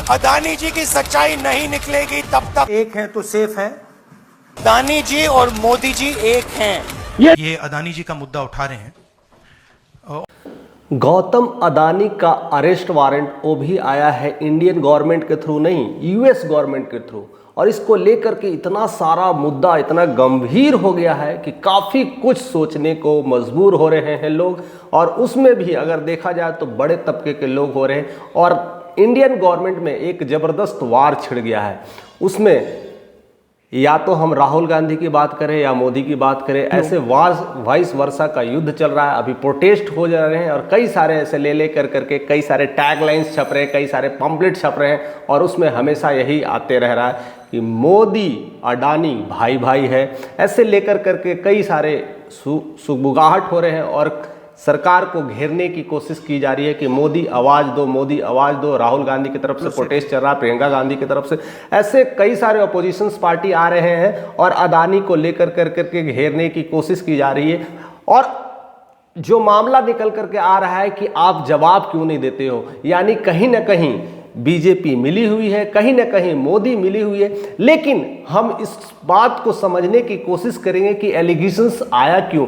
अदानी जी की सच्चाई नहीं निकलेगी तब तक एक है तो सेफ है। अदानी जी और मोदी जी एक हैं। ये अदानी जी का मुद्दा उठा रहे हैं। गौतम अदानी का अरेस्ट वारंट वो भी आया है इंडियन गवर्नमेंट के थ्रू नहीं, यूएस गवर्नमेंट के थ्रू। और इसको लेकर के इतना सारा मुद्दा इतना गंभीर हो गया है कि काफ़ी कुछ सोचने को मजबूर हो रहे हैं लोग। और उसमें भी अगर देखा जाए तो बड़े तबके के लोग हो रहे हैं। और इंडियन गवर्नमेंट में एक ज़बरदस्त वार छिड़ गया है। उसमें या तो हम राहुल गांधी की बात करें या मोदी की बात करें, ऐसे वाइस वर्षा का युद्ध चल रहा है। अभी प्रोटेस्ट हो जा रहे हैं और कई सारे ऐसे ले करके कई सारे टैगलाइंस छप रहे हैं, कई सारे पंपलेट छप रहे हैं। और उसमें हमेशा यही आते रह रहा है कि मोदी अडानी भाई भाई है। ऐसे लेकर करके कई सारे सुगबुगाहट हो रहे हैं और सरकार को घेरने की कोशिश की जा रही है कि मोदी आवाज़ दो, मोदी आवाज़ दो। राहुल गांधी की तरफ से प्रोटेस्ट चल रहा है, प्रियंका गांधी की तरफ से। ऐसे कई सारे अपोजिशंस पार्टी आ रहे हैं और अदानी को लेकर करके घेरने की कोशिश की जा रही है। और जो मामला निकल करके आ रहा है कि आप जवाब क्यों नहीं देते हो, यानी कहीं ना कहीं बीजेपी मिली हुई है, कहीं ना कहीं मोदी मिली हुई है। लेकिन हम इस बात को समझने की कोशिश करेंगे कि एलिगेशंस आया क्यों,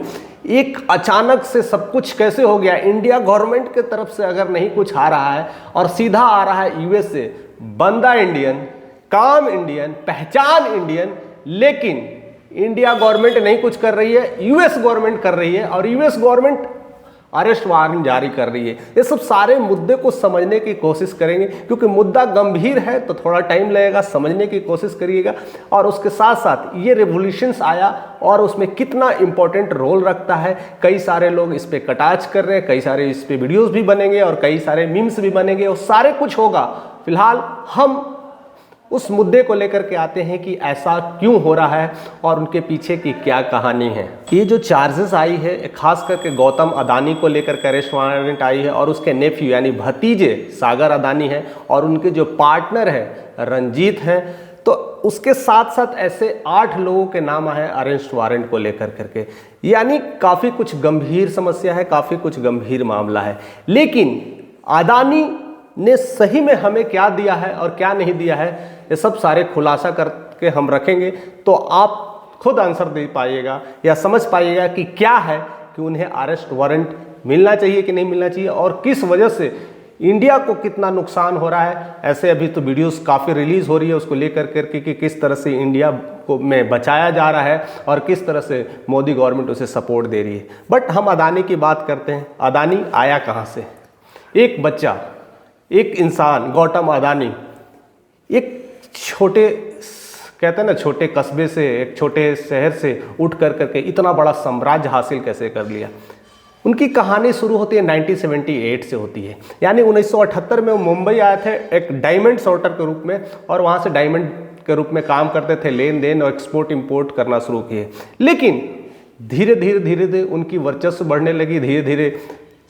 एक अचानक से सब कुछ कैसे हो गया। इंडिया गवर्नमेंट के तरफ से अगर नहीं कुछ आ रहा है और सीधा आ रहा है यूएस से, बंदा इंडियन, काम इंडियन, पहचान इंडियन, लेकिन इंडिया गवर्नमेंट नहीं कुछ कर रही है, यूएस गवर्नमेंट कर रही है। और यूएस गवर्नमेंट अरेस्ट वारंट जारी कर रही है। ये सब सारे मुद्दे को समझने की कोशिश करेंगे क्योंकि मुद्दा गंभीर है तो थोड़ा टाइम लगेगा, समझने की कोशिश करिएगा। और उसके साथ साथ ये रेवोल्यूशंस आया और उसमें कितना इंपॉर्टेंट रोल रखता है। कई सारे लोग इस पे कटाच कर रहे हैं, कई सारे इस पे वीडियोस भी बनेंगे और कई सारे मीम्स भी बनेंगे और सारे कुछ होगा। फिलहाल हम उस मुद्दे को लेकर के आते हैं कि ऐसा क्यों हो रहा है और उनके पीछे की क्या कहानी है। ये जो चार्जेस आई है खास करके गौतम अदानी को लेकर के अरेस्ट वारंट आई है और उसके नेफ्यू यानी भतीजे सागर अदानी हैं और उनके जो पार्टनर हैं रंजीत हैं। तो उसके साथ साथ ऐसे 8 लोगों के नाम आए अरेस्ट वारंट को लेकर करके, यानी काफ़ी कुछ गंभीर समस्या है, काफ़ी कुछ गंभीर मामला है। लेकिन अदानी ने सही में हमें क्या दिया है और क्या नहीं दिया है, ये सब सारे खुलासा करके हम रखेंगे तो आप खुद आंसर दे पाइएगा या समझ पाइएगा कि क्या है कि उन्हें अरेस्ट वारंट मिलना चाहिए कि नहीं मिलना चाहिए और किस वजह से इंडिया को कितना नुकसान हो रहा है। ऐसे अभी तो वीडियोस काफ़ी रिलीज़ हो रही है उसको लेकर करके कि किस तरह से इंडिया को में बचाया जा रहा है और किस तरह से मोदी गवर्नमेंट उसे सपोर्ट दे रही है। बट हम अदानी की बात करते हैं। अदानी आया कहाँ से? एक बच्चा, एक इंसान गौतम अदानी एक छोटे कहते हैं ना छोटे कस्बे से, एक छोटे शहर से उठ कर करके इतना बड़ा साम्राज्य हासिल कैसे कर लिया। उनकी कहानी शुरू होती है 1978 से होती है, यानी 1978 में वो मुंबई आए थे एक डायमंड सॉर्टर के रूप में और वहाँ से डायमंड के रूप में काम करते थे, लेन देन और एक्सपोर्ट इंपोर्ट करना शुरू किए। लेकिन धीरे धीरे उनकी वर्चस्व बढ़ने लगी, धीरे धीरे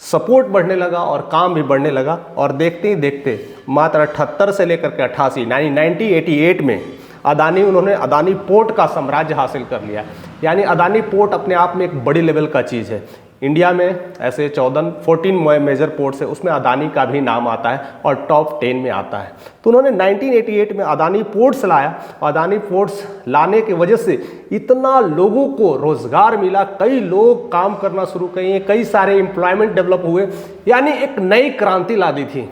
सपोर्ट बढ़ने लगा और काम भी बढ़ने लगा। और देखते ही देखते मात्र 78 से लेकर के 88 यानी 1988 में उन्होंने अदानी पोर्ट का साम्राज्य हासिल कर लिया। यानी अदानी पोर्ट अपने आप में एक बड़ी लेवल का चीज़ है। इंडिया में ऐसे 14 मेजर पोर्ट्स है, उसमें अदानी का भी नाम आता है और टॉप 10 में आता है। तो उन्होंने 1988 में अदानी पोर्ट्स लाया। अदानी पोर्ट्स लाने की वजह से इतना लोगों को रोजगार मिला, कई लोग काम करना शुरू किए, कई सारे एम्प्लॉयमेंट डेवलप हुए, यानी एक नई क्रांति ला दी थी।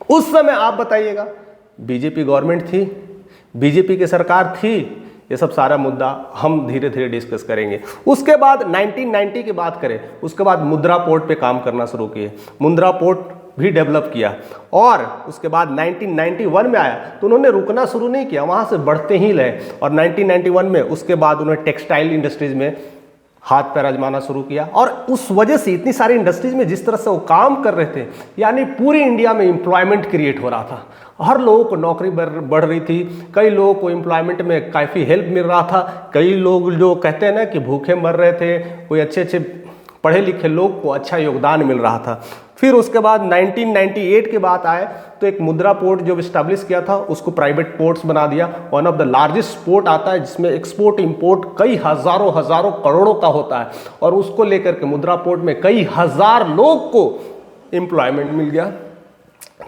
उस समय आप बताइएगा बीजेपी गवर्नमेंट थी, बीजेपी की सरकार थी। ये सब सारा मुद्दा हम धीरे धीरे डिस्कस करेंगे। उसके बाद 1990 की बात करें, उसके बाद मुंद्रा पोर्ट पे काम करना शुरू किए, मुंद्रा पोर्ट भी डेवलप किया। और उसके बाद 1991 में आया तो उन्होंने रुकना शुरू नहीं किया, वहाँ से बढ़ते ही रहे। और 1991 में उसके बाद उन्होंने टेक्सटाइल इंडस्ट्रीज में हाथ पैर आजमाना शुरू किया। और उस वजह से इतनी सारी इंडस्ट्रीज में जिस तरह से वो काम कर रहे थे, यानी पूरी इंडिया में एम्प्लॉयमेंट क्रिएट हो रहा था, हर लोगों को नौकरी बढ़ रही थी, कई लोगों को एम्प्लॉयमेंट में काफ़ी हेल्प मिल रहा था। कई लोग जो कहते हैं ना कि भूखे मर रहे थे, कोई अच्छे पढ़े लिखे लोग को अच्छा योगदान मिल रहा था। फिर उसके बाद 1998 की बात आए तो एक मुंद्रा पोर्ट जो इस्टेब्लिश किया था उसको प्राइवेट पोर्ट्स बना दिया। One of the largest port आता है जिसमें एक्सपोर्ट इंपोर्ट कई हज़ारों करोड़ों का होता है। और उसको लेकर के मुंद्रा पोर्ट में कई हज़ार लोग को एम्प्लॉयमेंट मिल गया।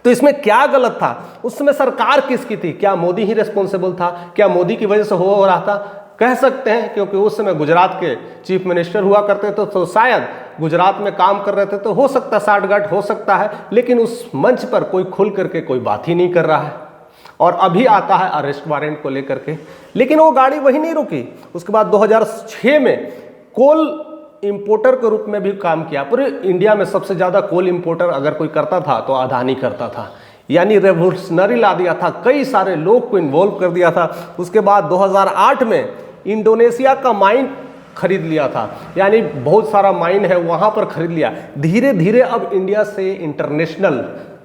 तो इसमें क्या गलत था? उस समय सरकार किसकी थी? क्या मोदी ही रिस्पॉन्सिबल था? क्या मोदी की वजह से हो रहा था? कह सकते हैं, क्योंकि उस समय गुजरात के चीफ मिनिस्टर हुआ करते थे, तो शायद गुजरात में काम कर रहे थे, तो हो सकता है साठगांठ हो सकता है, लेकिन उस मंच पर कोई खुल करके कोई बात ही नहीं कर रहा है। और अभी आता है अरेस्ट वारंट को लेकर के, लेकिन वो गाड़ी वही नहीं रुकी। उसके बाद 2006 में कोल इंपोर्टर के रूप में भी काम किया। पूरे इंडिया में सबसे ज़्यादा कोल इंपोर्टर अगर कोई करता था तो अदानी करता था, यानी रेवोल्यूशनरी ला दिया था, कई सारे लोग को इन्वॉल्व कर दिया था। उसके बाद 2008 में इंडोनेशिया का माइन खरीद लिया था, यानी बहुत सारा माइन है वहाँ पर खरीद लिया। धीरे धीरे अब इंडिया से इंटरनेशनल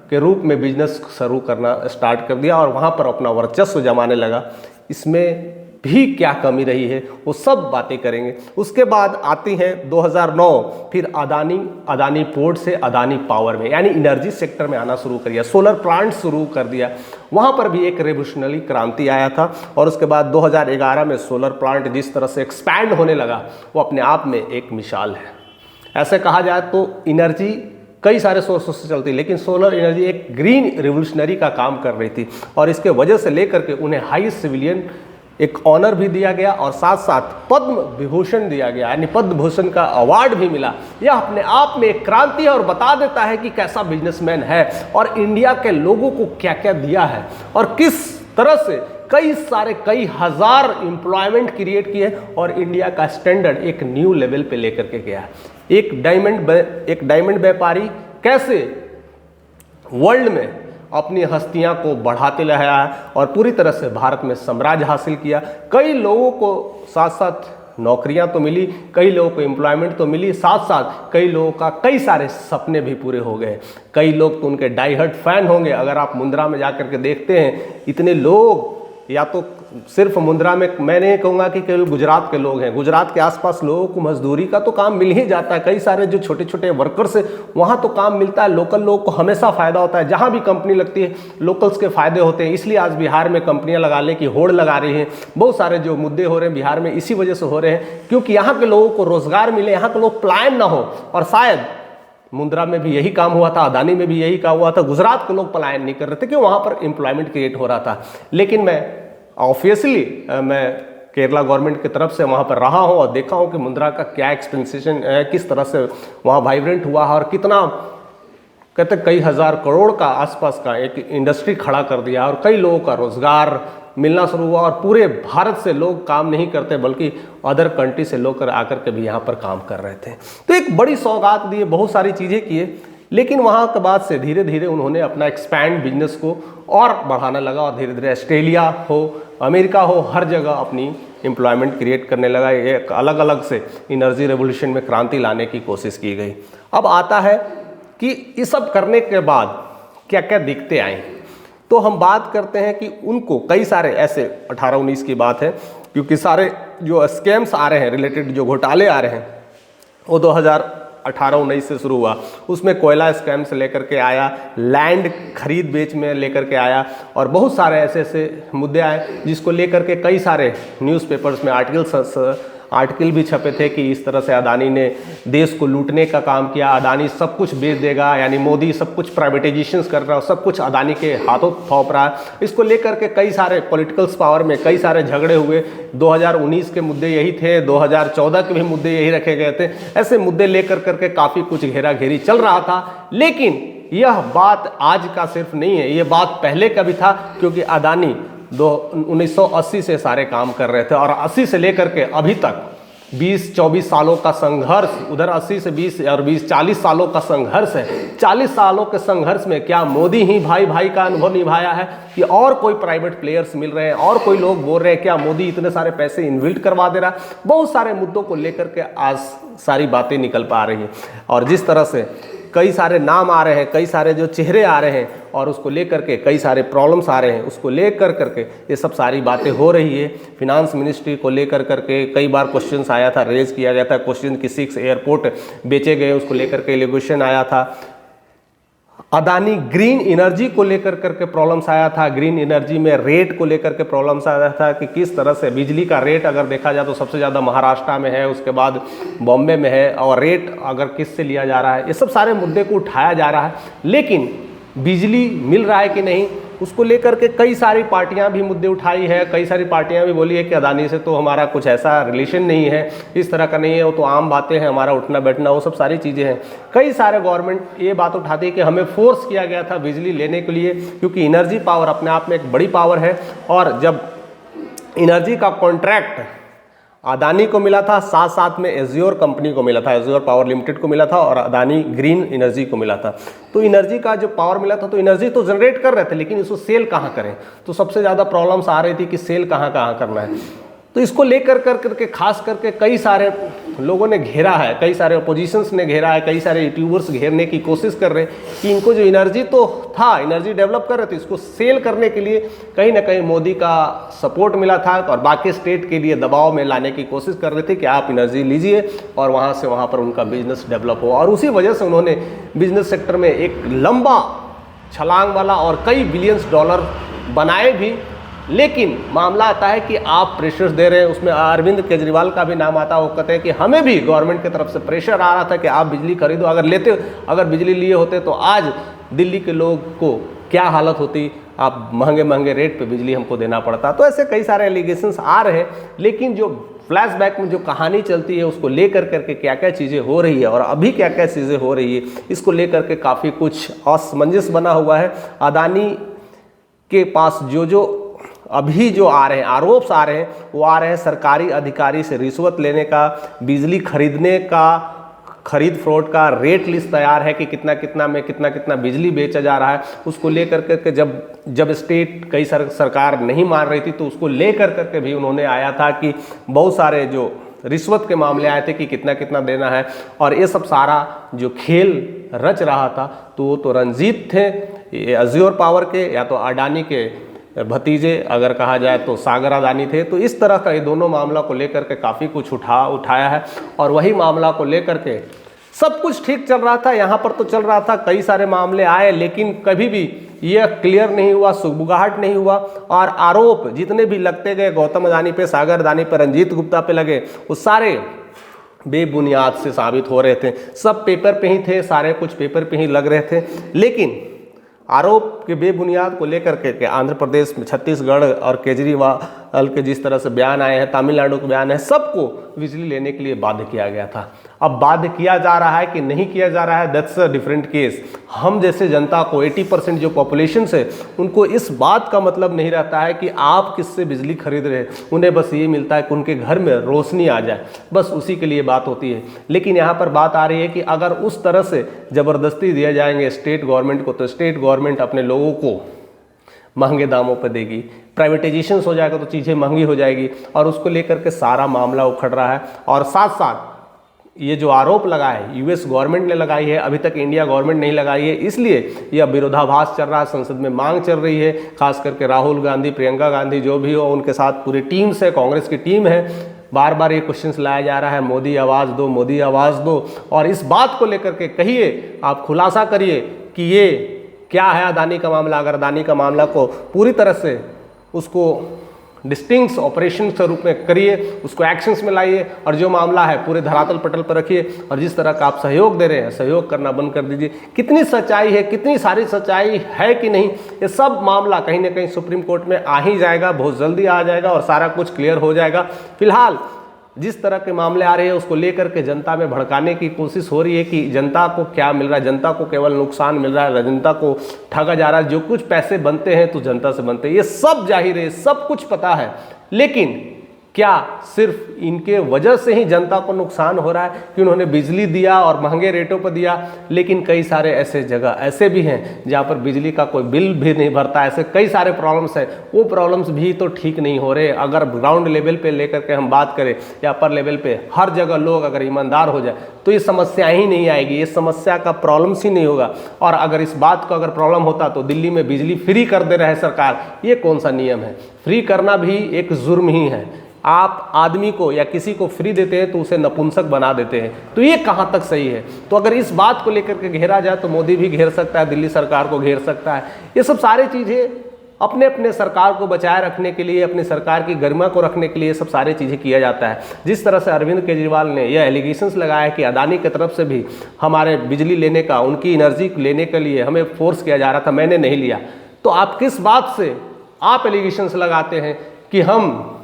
के रूप में बिजनेस शुरू करना स्टार्ट कर दिया और वहाँ पर अपना वर्चस्व जमाने लगा। इसमें भी क्या कमी रही है वो सब बातें करेंगे। उसके बाद आती है 2009, फिर अदानी पोर्ट से अदानी पावर में, यानी एनर्जी सेक्टर में आना शुरू कर दिया, सोलर प्लांट शुरू कर दिया। वहाँ पर भी एक रेवोल्यूशनरी क्रांति आया था। और उसके बाद 2011 में सोलर प्लांट जिस तरह से एक्सपैंड होने लगा वो अपने आप में एक मिसाल है। ऐसे कहा जाए तो एनर्जी कई सारे सोर्सों से चलती है, लेकिन सोलर एनर्जी एक ग्रीन रिवोल्यूशनरी का काम कर रही थी और इसके वजह से लेकर के उन्हें हाई सिविलियन एक ऑनर भी दिया गया और साथ साथ पद्म विभूषण दिया गया, यानी पद्म भूषण का अवार्ड भी मिला। यह अपने आप में एक क्रांति है और बता देता है कि कैसा बिजनेसमैन है और इंडिया के लोगों को क्या क्या दिया है और किस तरह से कई हजार एम्प्लॉयमेंट क्रिएट किए और इंडिया का स्टैंडर्ड एक न्यू लेवल पे लेकर के गया। एक डायमंड व्यापारी कैसे वर्ल्ड में अपनी हस्तियां को बढ़ाते रहा है और पूरी तरह से भारत में साम्राज्य हासिल किया। कई लोगों को साथ साथ नौकरियां तो मिली, कई लोगों को एम्प्लॉयमेंट तो मिली, साथ साथ कई लोगों का कई सारे सपने भी पूरे हो गए। कई लोग तो उनके डाई-हार्ड फैन होंगे। अगर आप मुंद्रा में जाकर के देखते हैं, इतने लोग, या तो सिर्फ मुंद्रा में, मैं नहीं कहूँगा कि केवल गुजरात के लोग हैं, गुजरात के आसपास लोगों को मजदूरी का तो काम मिल ही जाता है। कई सारे जो छोटे छोटे वर्कर्स हैं वहाँ तो काम मिलता है। लोकल लोगों को हमेशा फ़ायदा होता है, जहाँ भी कंपनी लगती है लोकल्स के फ़ायदे होते हैं। इसलिए आज बिहार में कंपनियाँ लगाने की होड़ लगा रही हैं। बहुत सारे जो मुद्दे हो रहे हैं बिहार में इसी वजह से हो रहे हैं, क्योंकि यहाँ के लोगों को रोज़गार मिले, यहाँ के लोग पलायन ना हो। और शायद मुंद्रा में भी यही काम हुआ था, अदानी में भी यही काम हुआ था। गुजरात के लोग पलायन नहीं कर रहे थे क्योंकि वहाँ पर एम्प्लॉयमेंट क्रिएट हो रहा था। लेकिन ऑब्वियसली मैं केरला गवर्नमेंट की तरफ से वहाँ पर रहा हूँ और देखा हूँ कि मुंद्रा का क्या एक्सपेंसेशन है, किस तरह से वहाँ वाइब्रेंट हुआ है और कितना कहते कई हजार करोड़ का आसपास का एक इंडस्ट्री खड़ा कर दिया और कई लोगों का रोजगार मिलना शुरू हुआ। और पूरे भारत से लोग काम नहीं करते बल्कि अदर कंट्री से लोग आकर के भी यहाँ पर काम कर रहे थे। तो एक बड़ी सौगात दी, बहुत सारी चीज़ें किए, लेकिन वहाँ के बाद से धीरे धीरे उन्होंने अपना एक्सपैंड बिजनेस को और बढ़ाने लगा और धीरे धीरे ऑस्ट्रेलिया हो, अमेरिका हो, हर जगह अपनी एम्प्लॉयमेंट क्रिएट करने लगा। एक अलग अलग से एनर्जी रेवोल्यूशन में क्रांति लाने की कोशिश की गई। अब आता है कि ये सब करने के बाद क्या क्या दिक्कतें आई। तो हम बात करते हैं कि उनको कई सारे ऐसे 18-19 की बात है, क्योंकि सारे जो स्कैम्स आ रहे हैं, रिलेटेड जो घोटाले आ रहे हैं वो 2018-19 से शुरू हुआ। उसमें कोयला स्कैम से लेकर के आया, लैंड खरीद बेच में लेकर के आया और बहुत सारे ऐसे ऐसे मुद्दे आए जिसको लेकर के कई सारे न्यूज़पेपर्स में आर्टिकल भी छपे थे कि इस तरह से अदानी ने देश को लूटने का काम किया, अदानी सब कुछ बेच देगा, यानी मोदी सब कुछ प्राइवेटाइजेशन कर रहा है, सब कुछ अदानी के हाथों थोप रहा है। इसको लेकर के कई सारे पॉलिटिकल्स पावर में कई सारे झगड़े हुए। 2019 के मुद्दे यही थे, 2014 के भी मुद्दे यही रखे गए थे। ऐसे मुद्दे लेकर करके काफ़ी कुछ घेरा घेरी चल रहा था। लेकिन यह बात आज का सिर्फ नहीं है, ये बात पहले का भी था, क्योंकि अदानी 1980 से सारे काम कर रहे थे और 80 से लेकर के अभी तक 20-24 सालों का संघर्ष, उधर 80 से 20 और 20-40 सालों का संघर्ष है। 40 सालों के संघर्ष में क्या मोदी ही भाई भाई का अनुभव निभाया है कि और कोई प्राइवेट प्लेयर्स मिल रहे हैं और कोई लोग बोल रहे हैं क्या मोदी इतने सारे पैसे इन्वेस्ट करवा दे रहा है। बहुत सारे मुद्दों को लेकर के आज सारी बातें निकल पा रही हैं और जिस तरह से कई सारे नाम आ रहे हैं, कई सारे जो चेहरे आ रहे हैं और उसको लेकर के कई सारे प्रॉब्लम्स आ रहे हैं, उसको लेकर करके ये सब सारी बातें हो रही है। फिनांस मिनिस्ट्री को लेकर करके कई बार क्वेश्चंस आया था, रेज किया गया था क्वेश्चन कि 6 एयरपोर्ट बेचे गए, उसको लेकर के एलिगेशन आया था। अदानी ग्रीन एनर्जी को लेकर करके प्रॉब्लम्स आया था, ग्रीन एनर्जी में रेट को लेकर के प्रॉब्लम्स आया था कि किस तरह से बिजली का रेट अगर देखा जाए तो सबसे ज़्यादा महाराष्ट्र में है, उसके बाद बॉम्बे में है, और रेट अगर किस से लिया जा रहा है, ये सब सारे मुद्दे को उठाया जा रहा है। लेकिन बिजली मिल रहा है कि नहीं, उसको लेकर के कई सारी पार्टियां भी मुद्दे उठाई है। कई सारी पार्टियां भी बोली है कि अदानी से तो हमारा कुछ ऐसा रिलेशन नहीं है, इस तरह का नहीं है, वो तो आम बातें हैं, हमारा उठना बैठना वो सब सारी चीज़ें हैं। कई सारे गवर्नमेंट ये बात उठाती है कि हमें फोर्स किया गया था बिजली लेने के लिए, क्योंकि एनर्जी पावर अपने आप में एक बड़ी पावर है। और जब एनर्जी का कॉन्ट्रैक्ट अदानी को मिला था, साथ साथ में एज्योर कंपनी को मिला था, एज्योर पावर लिमिटेड को मिला था, और अदानी ग्रीन एनर्जी को मिला था। तो एनर्जी का जो पावर मिला था, तो एनर्जी तो जनरेट कर रहे थे, लेकिन इसको सेल कहाँ करें, तो सबसे ज़्यादा प्रॉब्लम्स आ रही थी कि सेल कहाँ करना है। तो इसको लेकर करके खास करके कई सारे लोगों ने घेरा है, कई सारे अपोजिशंस ने घेरा है, कई सारे यूट्यूबर्स घेरने की कोशिश कर रहे हैं कि इनको जो एनर्जी तो था, एनर्जी डेवलप कर रहे थे, इसको सेल करने के लिए कहीं ना कहीं मोदी का सपोर्ट मिला था, और बाकी स्टेट के लिए दबाव में लाने की कोशिश कर रहे थे कि आप एनर्जी लीजिए और वहाँ से वहाँ पर उनका बिजनेस डेवलप हो। और उसी वजह से उन्होंने बिजनेस सेक्टर में एक लंबा छलांग वाला और कई बिलियंस डॉलर बनाए भी। लेकिन मामला आता है कि आप प्रेशर्स दे रहे हैं, उसमें अरविंद केजरीवाल का भी नाम आता है। वो कहते हैं कि हमें भी गवर्नमेंट की तरफ से प्रेशर आ रहा था कि आप बिजली खरीदो, अगर बिजली लिए होते तो आज दिल्ली के लोग को क्या हालत होती, आप महंगे महंगे रेट पे बिजली हमको देना पड़ता। तो ऐसे कई सारे एलिगेशंस आ रहे हैं, लेकिन जो फ्लैशबैक में जो कहानी चलती है उसको लेकर करके क्या क्या चीज़ें हो रही है और अभी क्या क्या चीज़ें हो रही है, इसको लेकर के काफ़ी कुछ असमंजस बना हुआ है। अदानी के पास जो अभी जो आ रहे हैं आरोप आ रहे हैं, वो आ रहे हैं सरकारी अधिकारी से रिश्वत लेने का, बिजली खरीदने का, खरीद फ्रॉड का रेट लिस्ट तैयार है कि कितना कितना में कितना बिजली बेचा जा रहा है। उसको लेकर के जब स्टेट कई सरकार नहीं मान रही थी, तो उसको लेकर करके भी उन्होंने आया था कि बहुत सारे जो रिश्वत के मामले आए थे कि कितना कितना देना है। और ये सब सारा जो खेल रच रहा था, तो वो तो रंजीत थे, ये एज्योर पावर के या तो अडानी के भतीजे अगर कहा जाए तो सागर अदानी थे। तो इस तरह का ये दोनों मामला को लेकर के काफ़ी कुछ उठाया है, और वही मामला को लेकर के सब कुछ ठीक चल रहा था, यहाँ पर तो चल रहा था। कई सारे मामले आए, लेकिन कभी भी यह क्लियर नहीं हुआ, सुगबुगाहट नहीं हुआ, और आरोप जितने भी लगते गए गौतम अदानी पे, सागर अदानी पे, रंजीत गुप्ता पे लगे, वो सारे बेबुनियाद से साबित हो रहे थे। सब पेपर पे ही थे, सारे कुछ पेपर पे ही लग रहे थे। लेकिन आरोप के बेबुनियाद को लेकर के आंध्र प्रदेश में, छत्तीसगढ़ और केजरीवाल के जिस तरह से बयान आए हैं, तमिलनाडु के बयान है, सबको बिजली लेने के लिए बाध्य किया गया था। अब बाध्य किया जा रहा है कि नहीं किया जा रहा है, दैट्स अ डिफरेंट केस। हम जैसे जनता को 80% जो पॉपुलेशन है, उनको इस बात का मतलब नहीं रहता है कि आप किससे बिजली खरीद रहे हैं। उन्हें बस ये मिलता है कि उनके घर में रोशनी आ जाए, बस उसी के लिए बात होती है। लेकिन यहाँ पर बात आ रही है कि अगर उस तरह से ज़बरदस्ती दिया जाएंगे स्टेट गवर्नमेंट को, तो स्टेट गवर्नमेंट अपने लोगों को महंगे दामों पर देगी, प्राइवेटाइजेशन हो जाएगा तो चीज़ें महंगी हो जाएगी, और उसको लेकर के सारा मामला उखड़ रहा है। और साथ साथ ये जो आरोप लगा है, यूएस गवर्नमेंट ने लगाई है, अभी तक इंडिया गवर्नमेंट नहीं लगाई है, इसलिए यह विरोधाभास चल रहा है, संसद में मांग चल रही है। खास करके राहुल गांधी, प्रियंका गांधी जो भी हो, उनके साथ पूरी टीम से, कांग्रेस की टीम है, बार बार ये क्वेश्चंस लाया जा रहा है, मोदी आवाज़ दो, मोदी आवाज़ दो। और इस बात को लेकर के कहिए, आप खुलासा करिए कि ये क्या है अदानी का मामला। अगर अदानी का मामला को पूरी तरह से उसको डिस्टिंक्ट ऑपरेशन के रूप में करिए, उसको एक्शंस में लाइए, और जो मामला है पूरे धरातल पटल पर रखिए। और जिस तरह का आप सहयोग दे रहे हैं, सहयोग करना बंद कर दीजिए। कितनी सच्चाई है, कितनी सारी सच्चाई है कि नहीं, ये सब मामला कहीं ना कहीं सुप्रीम कोर्ट में आ ही जाएगा, बहुत जल्दी आ जाएगा, और सारा कुछ क्लियर हो जाएगा। फिलहाल जिस तरह के मामले आ रहे हैं, उसको लेकर के जनता में भड़काने की कोशिश हो रही है कि जनता को क्या मिल रहा है, जनता को केवल नुकसान मिल रहा है, जनता को ठगा जा रहा है। जो कुछ पैसे बनते हैं तो जनता से बनते हैं, ये सब जाहिर है, सब कुछ पता है। लेकिन क्या सिर्फ इनके वजह से ही जनता को नुकसान हो रहा है कि उन्होंने बिजली दिया और महंगे रेटों पर दिया? लेकिन कई सारे ऐसे जगह ऐसे भी हैं जहाँ पर बिजली का कोई बिल भी नहीं भरता। ऐसे कई सारे प्रॉब्लम्स हैं, वो प्रॉब्लम्स भी तो ठीक नहीं हो रहे। अगर ग्राउंड लेवल पे लेकर के हम बात करें या अपर लेवल पे, हर जगह लोग अगर ईमानदार हो जाए तो ये समस्या ही नहीं आएगी, ये समस्या का प्रॉब्लम्स ही नहीं होगा। और अगर इस बात का अगर प्रॉब्लम होता तो दिल्ली में बिजली फ्री कर दे रहा है सरकार, ये कौन सा नियम है? फ्री करना भी एक जुर्म ही है। आप आदमी को या किसी को फ्री देते हैं तो उसे नपुंसक बना देते हैं, तो ये कहाँ तक सही है? तो अगर इस बात को लेकर के घेरा जाए तो मोदी भी घेर सकता है, दिल्ली सरकार को घेर सकता है। ये सब सारी चीज़ें अपने अपने सरकार को बचाए रखने के लिए, अपनी सरकार की गरिमा को रखने के लिए सब सारी चीज़ें किया जाता है। जिस तरह से अरविंद केजरीवाल ने यह एलिगेशंस लगाया कि अदानी की तरफ से भी हमारे बिजली लेने का, उनकी एनर्जी लेने के लिए हमें फोर्स किया जा रहा था, मैंने नहीं लिया, तो आप किस बात से आप एलिगेशंस लगाते हैं कि हम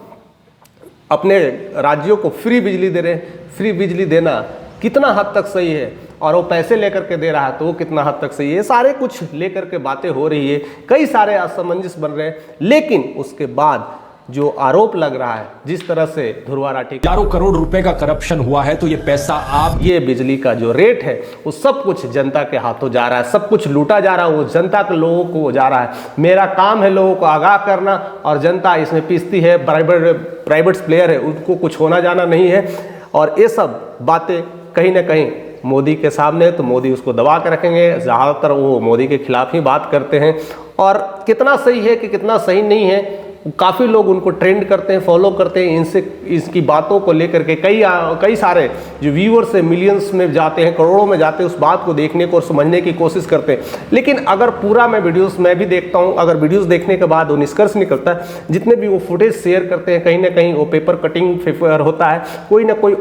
अपने राज्यों को फ्री बिजली दे रहे हैं? फ्री बिजली देना कितना हद तक सही है, और वो पैसे लेकर के दे रहा है तो वो कितना हद तक सही है? सारे कुछ लेकर के बातें हो रही है, कई सारे असमंजस बन रहे हैं। लेकिन उसके बाद जो आरोप लग रहा है, जिस तरह से ध्रुवा राठी, हजारों करोड़ रुपए का करप्शन हुआ है, तो ये पैसा आप, ये बिजली का जो रेट है वो सब कुछ जनता के हाथों जा रहा है, सब कुछ लूटा जा रहा है, वो जनता के लोगों को जा रहा है। मेरा काम है लोगों को आगाह करना, और जनता इसमें पिसती है, प्राइवेट प्लेयर है, उनको कुछ होना जाना नहीं है। और ये सब बातें कहीं ना कहीं मोदी के सामने, तो मोदी उसको दबा के रखेंगे। ज़्यादातर वो मोदी के खिलाफ ही बात करते हैं, और कितना सही है कि कितना सही नहीं है, काफ़ी लोग उनको ट्रेंड करते हैं, फॉलो करते हैं, इनसे इसकी बातों को लेकर के कई सारे जो व्यूअर्स है मिलियंस में जाते हैं, करोड़ों में जाते हैं, उस बात को देखने को और समझने की कोशिश करते हैं। लेकिन अगर पूरा मैं भी देखता हूं, अगर वीडियोस देखने के बाद वो निष्कर्ष निकलता है, जितने भी वो फुटेज शेयर करते हैं, कहीं ना कहीं वो पेपर कटिंग फेवर होता है, कोई ना कोई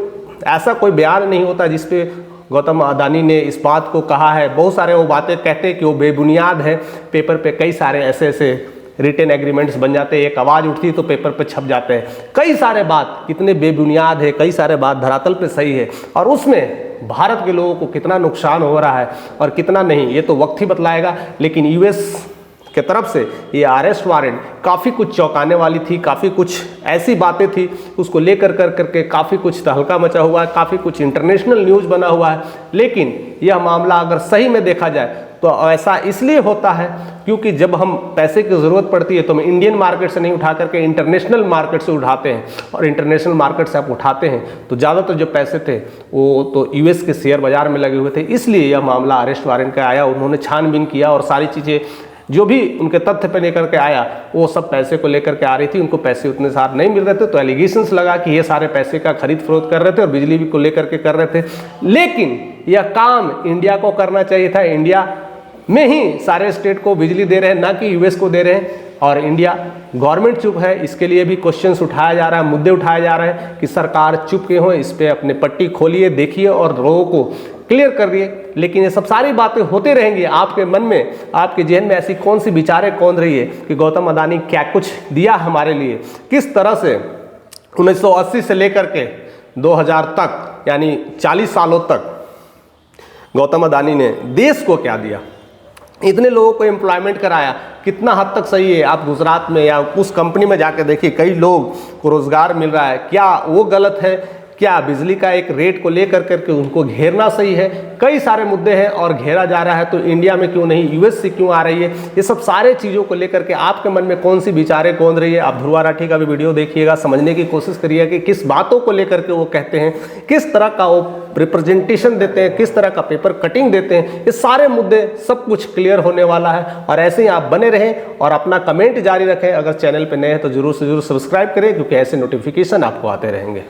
ऐसा कोई बयान नहीं होता जिसपे गौतम अदानी ने इस बात को कहा है। बहुत सारे वो बातें कहते हैं कि वो बेबुनियाद है, पेपर पे कई सारे ऐसे रिटन एग्रीमेंट्स बन जाते हैं, एक आवाज़ उठती है तो पेपर पे छप जाते हैं। कई सारे बात कितने बेबुनियाद है, कई सारे बात धरातल पे सही है, और उसमें भारत के लोगों को कितना नुकसान हो रहा है और कितना नहीं, ये तो वक्त ही बतलाएगा। लेकिन यूएस के तरफ से ये अरेस्ट वारंट काफ़ी कुछ चौंकाने वाली थी, काफ़ी कुछ ऐसी बातें थी, उसको लेकर करके काफ़ी कुछ तहलका मचा हुआ है, काफ़ी कुछ इंटरनेशनल न्यूज़ बना हुआ है। लेकिन यह मामला अगर सही में देखा जाए तो ऐसा इसलिए होता है क्योंकि जब हम पैसे की ज़रूरत पड़ती है तो हम इंडियन मार्केट से नहीं उठा करके इंटरनेशनल मार्केट से उठाते हैं, और इंटरनेशनल मार्केट से आप उठाते हैं तो ज़्यादातर जो पैसे थे वो तो यूएस के शेयर बाज़ार में लगे हुए थे। इसलिए यह मामला अरेस्ट वारंट का आया, उन्होंने छानबीन किया और सारी चीज़ें जो भी उनके तथ्य पे लेकर के आया वो सब पैसे को लेकर के आ रही थी, उनको पैसे उतने सारे नहीं मिल रहे थे, तो एलिगेशंस लगा कि ये सारे पैसे का खरीद फरोख्त कर रहे थे और बिजली भी को लेकर के कर रहे थे। लेकिन यह काम इंडिया को करना चाहिए था, इंडिया में ही सारे स्टेट को बिजली दे रहे हैं, ना कि यूएस को दे रहे हैं, और इंडिया गवर्नमेंट चुप है। इसके लिए भी क्वेश्चंस उठाया जा रहा है, मुद्दे उठाए जा रहे हैं कि सरकार चुप क्यों हो, इस पर अपने पट्टी खोलिए, देखिए और लोगों को क्लियर कर दिए। लेकिन ये सब सारी बातें होती रहेंगी, आपके मन में, आपके जहन में ऐसी कौन सी विचारें कौन रही है कि गौतम अदानी क्या कुछ दिया हमारे लिए, किस तरह से 1980 से लेकर के 2000 तक यानी 40 सालों तक गौतम अदानी ने देश को क्या दिया, इतने लोगों को एम्प्लॉयमेंट कराया, कितना हद तक सही है। आप गुजरात में या उस कंपनी में जाके देखिए, कई लोग को रोजगार मिल रहा है, क्या वो गलत है? क्या बिजली का एक रेट को लेकर करके उनको घेरना सही है? कई सारे मुद्दे हैं और घेरा जा रहा है, तो इंडिया में क्यों नहीं, यूएस से क्यों आ रही है? ये सब सारे चीज़ों को लेकर के आपके मन में कौन सी विचारें कौन रही है? आप ध्रुवा राठी का भी वीडियो देखिएगा, समझने की कोशिश करिएगा कि किस बातों को लेकर के वो कहते हैं, किस तरह का वो रिप्रेजेंटेशन देते हैं, किस तरह का पेपर कटिंग देते हैं। ये सारे मुद्दे सब कुछ क्लियर होने वाला है, और ऐसे ही आप बने रहें और अपना कमेंट जारी रखें। अगर चैनल पर नए हैं तो जरूर से जरूर सब्सक्राइब करें, क्योंकि ऐसे नोटिफिकेशन आपको आते रहेंगे।